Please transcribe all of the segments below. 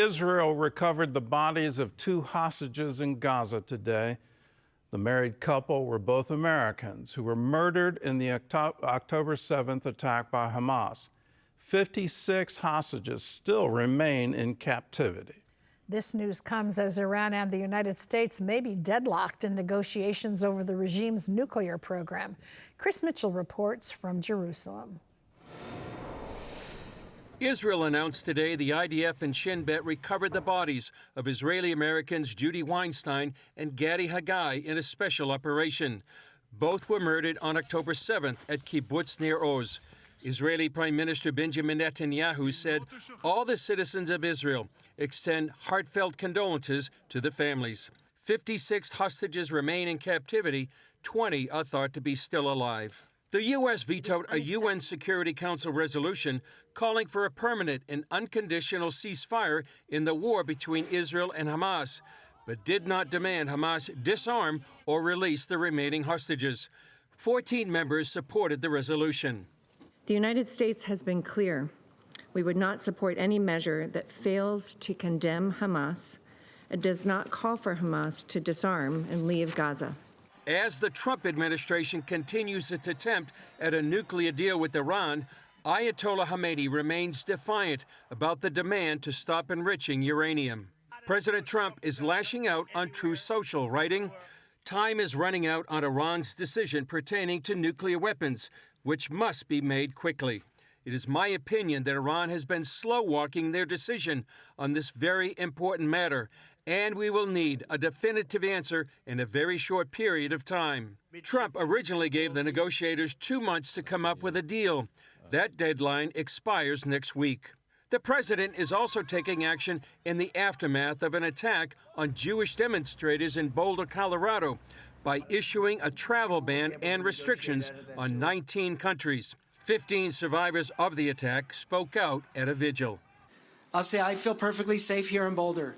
Israel recovered the bodies of 2 hostages in Gaza today. The married couple were both Americans who were murdered in the October 7th attack by Hamas. 56 hostages still remain in captivity. This news comes as Iran and the United States may be deadlocked in negotiations over the regime's nuclear program. Chris Mitchell reports from Jerusalem. Israel announced today the IDF and Shin Bet recovered the bodies of Israeli Americans Judy Weinstein and Gadi Haggai in a special operation. Both were murdered on October 7th at Kibbutz Nir Oz. Israeli Prime Minister Benjamin Netanyahu said all the citizens of Israel extend heartfelt condolences to the families. 56 hostages remain in captivity. 20 are thought to be still alive. The U.S. vetoed a UN Security Council resolution calling for a permanent and unconditional ceasefire in the war between Israel and Hamas, but did not demand Hamas disarm or release the remaining hostages. 14 members supported the resolution. The United States has been clear. We would not support any measure that fails to condemn Hamas and does not call for Hamas to disarm and leave Gaza. As the Trump administration continues its attempt at a nuclear deal with Iran, Ayatollah Khamenei remains defiant about the demand to stop enriching uranium. President Trump is lashing out on Truth Social, writing, "Time is running out on Iran's decision pertaining to nuclear weapons, which must be made quickly. It is my opinion that Iran has been slow-walking their decision on this very important matter, and we will need a definitive answer in a very short period of time." Trump originally gave the negotiators 2 months to come up with a deal. That deadline expires next week. The president is also taking action in the aftermath of an attack on Jewish demonstrators in Boulder, Colorado, by issuing a travel ban and restrictions on 19 countries. 15 survivors of the attack spoke out at a vigil. I'll say I feel perfectly safe here in Boulder.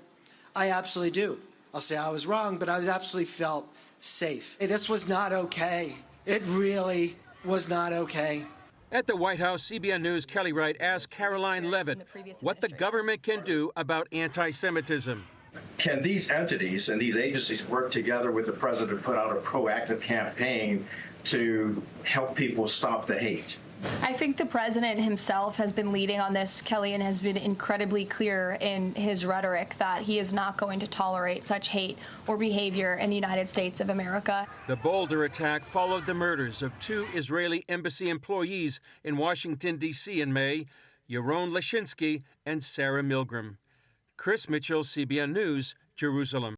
I absolutely do. I'll say I was wrong, but I was absolutely felt safe. This was not okay. It really was not okay. At the White House, CBN News' Kelly Wright asked Caroline Leavitt what the government can do about anti-Semitism. Can these entities and these agencies work together with the president to put out a proactive campaign to help people stop the hate? I think the president himself has been leading on this, Kelly, and has been incredibly clear in his rhetoric that he is not going to tolerate such hate or behavior in the United States of America. The Boulder attack followed the murders of 2 Israeli embassy employees in Washington, D.C. in May, Yaron Lashinsky and Sarah Milgram. Chris Mitchell, CBN News, Jerusalem.